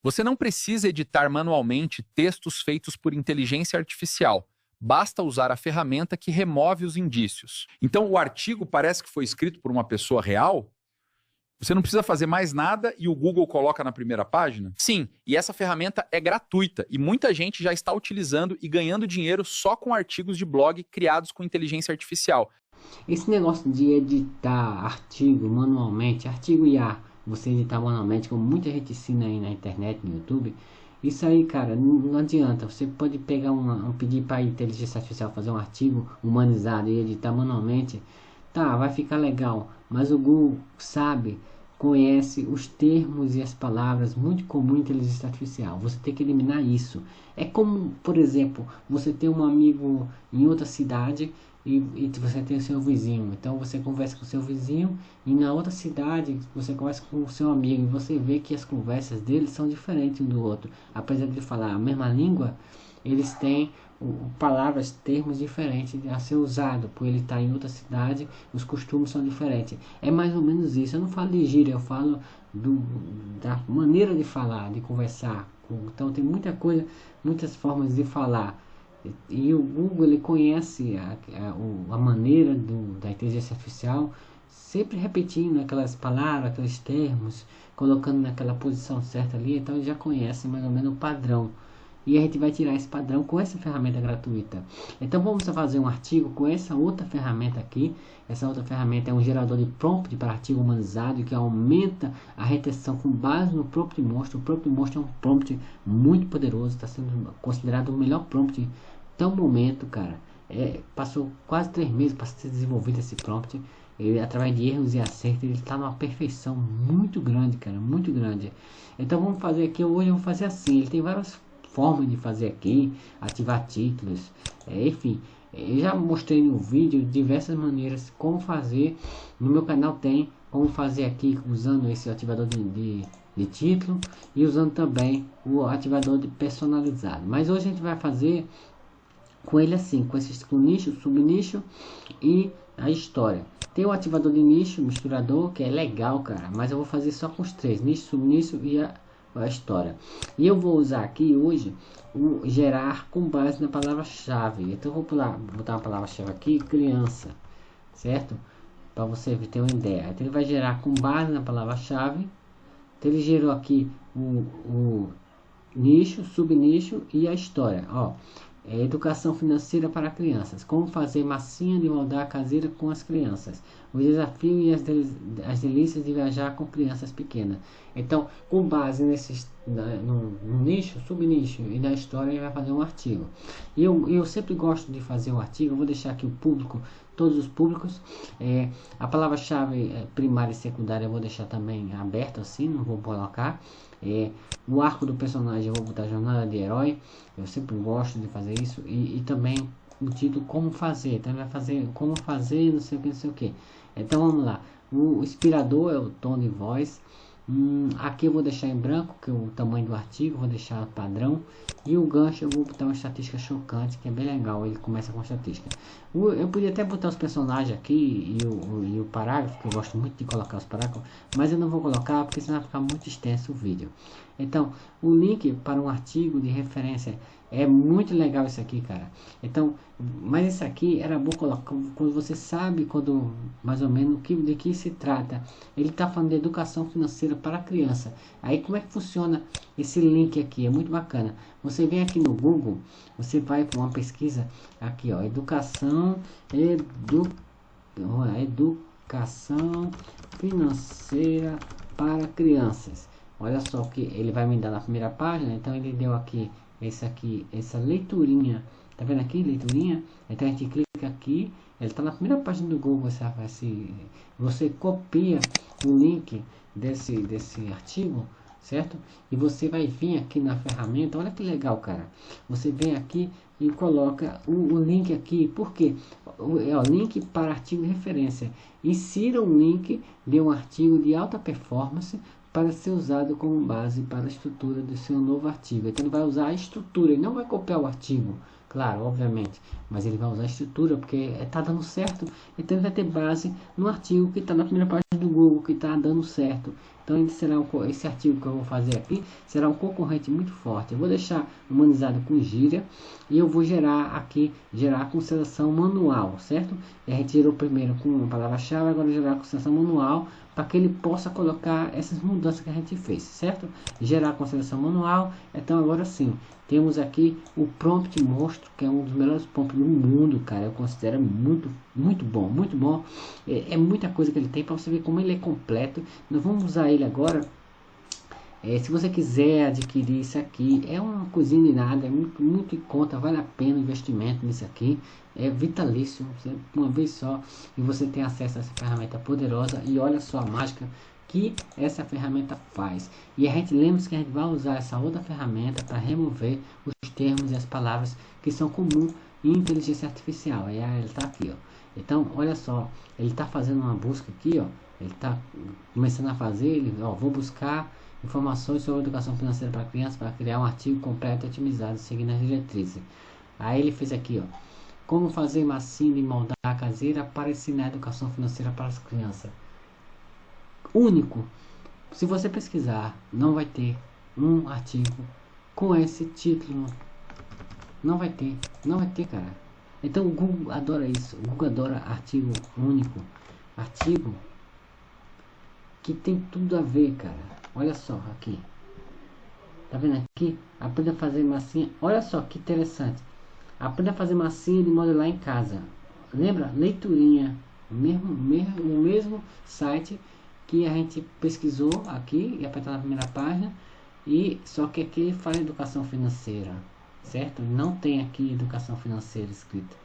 Você não precisa editar manualmente textos feitos por inteligência artificial. Basta usar a ferramenta que remove os indícios. Então, o artigo parece que foi escrito por uma pessoa real? Você não precisa fazer mais nada e o Google coloca na primeira página? Sim, e essa ferramenta é gratuita e muita gente já está utilizando e ganhando dinheiro só com artigos de blog criados com inteligência artificial. Esse negócio de editar artigo manualmente, artigo IA, você editar manualmente, como muita gente ensina aí na internet, no YouTube, isso aí, cara, não adianta. Você pode pegar pedir para a inteligência artificial fazer um artigo humanizado e editar manualmente, tá, vai ficar legal, mas o Google sabe, conhece os termos e as palavras muito comum em inteligência artificial. Você tem que eliminar isso. É como, por exemplo, você ter um amigo em outra cidade e você tem o seu vizinho. Então você conversa com o seu vizinho e na outra cidade você conversa com o seu amigo e você vê que as conversas deles são diferentes um do outro. Apesar de falar a mesma língua, eles têm palavras, termos diferentes a ser usado, por ele estar em outra cidade, os costumes são diferentes. É mais ou menos isso. Eu não falo de gíria, eu falo da maneira de falar, de conversar. Então tem muita coisa, muitas formas de falar. E o Google ele conhece a maneira da inteligência artificial, sempre repetindo aquelas palavras, aqueles termos, colocando naquela posição certa ali. Então ele já conhece mais ou menos o padrão. E a gente vai tirar esse padrão com essa ferramenta gratuita. Então vamos fazer um artigo com essa outra ferramenta aqui. Essa outra ferramenta é um gerador de prompt para artigo humanizado que aumenta a retenção com base no prompt monstro. O prompt monstro é um prompt muito poderoso, está sendo considerado o melhor prompt até o momento, cara. Passou quase 3 meses para ser desenvolvido esse prompt. Ele, através de erros e acertos, ele está numa perfeição muito grande, cara, muito grande. Então vamos fazer aqui, hoje eu vou fazer assim, ele tem várias formas de fazer aqui, ativar títulos, enfim, eu já mostrei no vídeo diversas maneiras como fazer. No meu canal tem como fazer aqui usando esse ativador de título e usando também o ativador de personalizado, mas hoje a gente vai fazer com ele assim, com nicho, subnicho e a história. Tem o ativador de nicho, misturador, que é legal, cara, mas eu vou fazer só com os três, nicho, subnicho e a história. E eu vou usar aqui hoje o gerar com base na palavra-chave. Então eu vou botar uma palavra-chave aqui, criança, certo? Para você ter uma ideia. Então ele vai gerar com base na palavra-chave. Então ele gerou aqui o nicho, subnicho e a história. Ó, educação financeira para crianças. Como fazer massinha de moldar caseira com as crianças. O desafio e as delícias de viajar com crianças pequenas. Então, com base no nicho, subnicho e na história, ele vai fazer um artigo. E eu sempre gosto de fazer um artigo. Eu vou deixar aqui o público, todos os públicos. A palavra-chave primária e secundária eu vou deixar também aberto assim, não vou colocar. O arco do personagem eu vou botar jornada de herói. Eu sempre gosto de fazer isso. E também o título como fazer. Então ele vai fazer como fazer, não sei o que, não sei o que. Então vamos lá. O inspirador é o tom de voz. Aqui eu vou deixar em branco, que é o tamanho do artigo, vou deixar padrão. E o gancho eu vou botar uma estatística chocante, que é bem legal, ele começa com estatística. Eu podia até botar os personagens aqui e o parágrafo, que eu gosto muito de colocar os parágrafos, mas eu não vou colocar porque senão vai ficar muito extenso o vídeo. Então, o link para um artigo de referência é muito legal isso aqui, cara. Então, mas isso aqui era bom colocar quando você sabe quando mais ou menos de que se trata. Ele está falando de educação financeira para a criança. Aí como é que funciona esse link aqui? É muito bacana. Você vem aqui no Google, você vai para uma pesquisa aqui, ó, educação financeira para crianças. Olha só que ele vai me dar na primeira página. Então ele deu aqui essa leiturinha, tá vendo aqui, leiturinha? Então a gente clica aqui, ele tá na primeira página do Google. Você copia o link desse artigo, certo? E você vai vir aqui na ferramenta, olha que legal, cara. Você vem aqui e coloca o link aqui, porque é o link para artigo de referência. Insira um link de um artigo de alta performance para ser usado como base para a estrutura do seu novo artigo. Então ele vai usar a estrutura, ele não vai copiar o artigo, claro, obviamente, mas ele vai usar a estrutura porque está dando certo, então ele vai ter base no artigo que está na primeira página do Google, que está dando certo. Então ele será esse artigo que eu vou fazer aqui será um concorrente muito forte. Eu vou deixar humanizado com gíria e eu vou gerar com seleção manual, certo? E a gente gerou primeiro com uma palavra-chave, agora gerar com seleção manual para que ele possa colocar essas mudanças que a gente fez, certo? Gerar com seleção manual. Então agora sim, temos aqui o prompt monstro, que é um dos melhores prompts do mundo, cara. Eu considero muito bom, muito bom. É muita coisa que ele tem para você ver como ele é completo. Nós vamos usar ele agora. Se você quiser adquirir isso aqui, é uma coisinha de nada, é muito em conta, vale a pena o investimento nisso aqui. É vitalício, uma vez só, e você tem acesso a essa ferramenta poderosa. E olha só a mágica que essa ferramenta faz. E a gente lembra que a gente vai usar essa outra ferramenta para remover os termos e as palavras que são comuns em inteligência artificial. E ele está aqui, ó. Então, olha só, ele está fazendo uma busca aqui, ó. Ele está começando a fazer, vou buscar informações sobre educação financeira para crianças para criar um artigo completo e otimizado seguindo as diretrizes. Aí ele fez aqui, ó, como fazer massinha de moldar caseira para ensinar educação financeira para as crianças. Único. Se você pesquisar, não vai ter um artigo com esse título. Não vai ter, cara. Então o Google adora isso. O Google adora artigo único, artigo que tem tudo a ver, cara. Olha só aqui. Tá vendo aqui? Aprenda a fazer massinha. Olha só que interessante. Aprenda a fazer massinha de modelar em casa. Lembra? Leiturinha. O mesmo site que a gente pesquisou aqui e apertar na primeira página. E só que aqui fala educação financeira. Certo? Não tem aqui educação financeira escrita.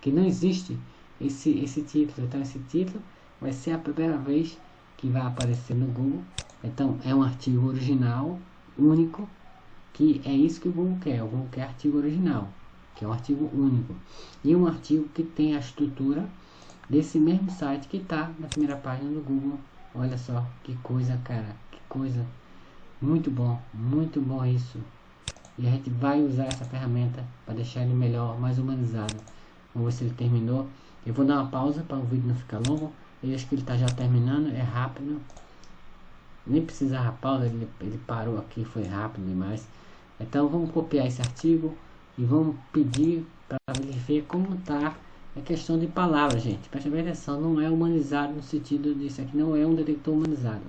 Que não existe esse título. Então esse título vai ser a primeira vez que vai aparecer no Google. Então é um artigo original, único, que é isso que o Google quer. O Google quer artigo original, que é um artigo único. E um artigo que tem a estrutura desse mesmo site que está na primeira página do Google. Olha só que coisa, cara, que coisa. Muito bom isso. E a gente vai usar essa ferramenta para deixar ele melhor, mais humanizado. Vamos ver se ele terminou. Eu vou dar uma pausa para o vídeo não ficar longo. Eu acho que ele está já terminando, é rápido. Nem precisava pausa, ele parou aqui, foi rápido demais. Então vamos copiar esse artigo e vamos pedir para ele ver como está a questão de palavras, gente. Presta bem atenção, não é humanizado no sentido disso aqui, não é um detector humanizado.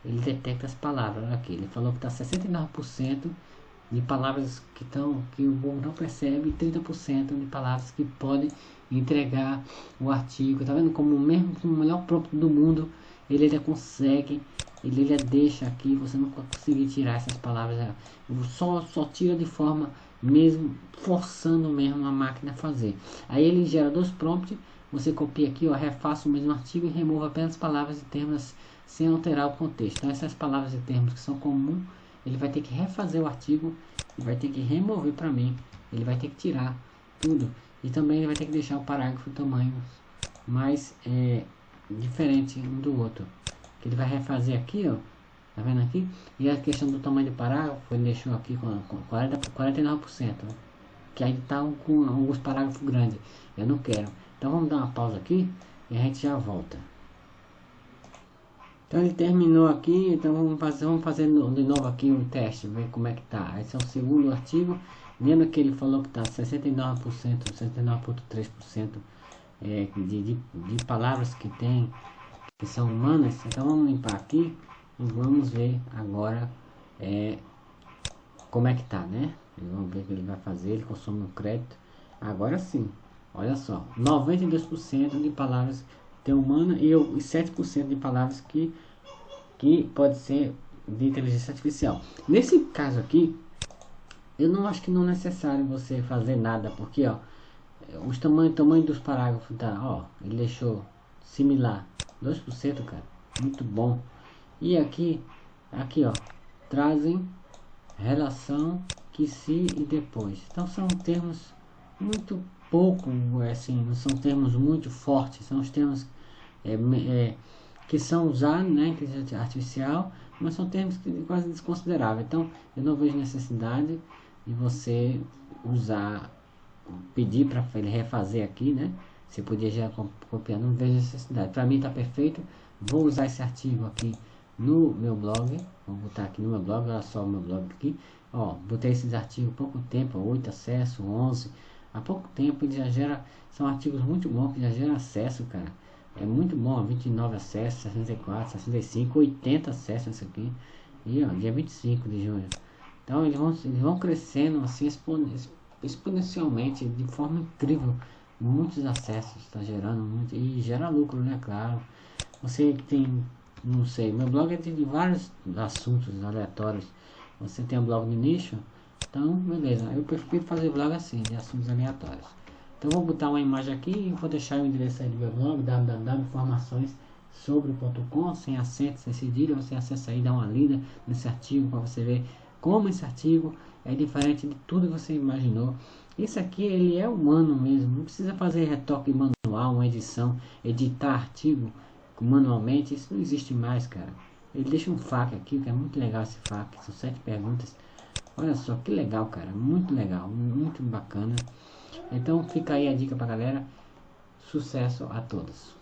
Ele detecta as palavras, olha aqui, ele falou que está 69% de palavras que o Google não percebe, e 30% de palavras que podem entregar o artigo. Tá vendo como mesmo com o melhor prompt do mundo, ele ainda consegue, ele ainda deixa aqui, você não conseguir tirar essas palavras, só tira de forma mesmo, forçando mesmo a máquina a fazer. Aí ele gera dois prompts, você copia aqui, ó, refaça o mesmo artigo e remova apenas palavras e termos sem alterar o contexto. Então essas palavras e termos que são comuns, ele vai ter que refazer o artigo e vai ter que remover para mim, ele vai ter que tirar tudo. E também ele vai ter que deixar o parágrafo tamanho mais diferente um do outro. Que ele vai refazer aqui, ó. Tá vendo aqui? E a questão do tamanho do parágrafo, ele deixou aqui com 49%. Ó, que aí tá com alguns parágrafos grandes. Eu não quero. Então vamos dar uma pausa aqui e a gente já volta. Então ele terminou aqui, então vamos fazer de novo aqui um teste, ver como é que tá. Esse é o segundo artigo. Lembra que ele falou que está 69%, 69,3% de palavras que são humanas. Então vamos limpar aqui e vamos ver agora como é que tá, né? Vamos ver o que ele vai fazer. Ele consome um crédito. Agora sim, olha só, 92% de palavras tem humana e 7% de palavras que pode ser de inteligência artificial. Nesse caso aqui, eu não acho que não é necessário você fazer nada, porque ó, os tamanho dos parágrafos tá, ó, ele deixou similar, 2%, cara, muito bom. E aqui ó, trazem relação que se e depois. Então são termos muito pouco, assim, não são termos muito fortes, são os termos que são usados, né, inteligência artificial, mas são termos quase desconsideráveis. Então eu não vejo necessidade de você usar pedir para ele refazer aqui, né? Você podia já copiar, não vejo necessidade. Para mim tá perfeito. Vou usar esse artigo aqui no meu blog. Vou botar aqui no meu blog, olha só o meu blog aqui. Ó, botei esses artigos há pouco tempo, 8 acessos, 11. Há pouco tempo ele já gera, são artigos muito bons que já geram acesso, cara. É muito bom, 29 acessos, 64, 65, 80 acessos isso aqui. E ó, dia 25 de junho. Então eles vão crescendo assim exponencialmente, de forma incrível. Muitos acessos, está gerando muito e gera lucro, né? Claro. Você tem, não sei, meu blog é de vários assuntos aleatórios. Você tem um blog de nicho, então beleza. Eu prefiro fazer blog assim, de assuntos aleatórios. Então vou botar uma imagem aqui e vou deixar o endereço aí do meu blog, www.informações.sobre.com, sem acento, sem cedilha. Você acessa aí, dá uma lida nesse artigo para você ver como esse artigo é diferente de tudo que você imaginou. Esse aqui ele é humano mesmo, não precisa fazer retoque manual, uma edição, editar artigo manualmente, isso não existe mais, cara. Ele deixa um FAQ aqui, que é muito legal esse FAQ, são 7 perguntas. Olha só que legal, cara, muito legal, muito bacana. Então fica aí a dica pra galera. Sucesso a todos.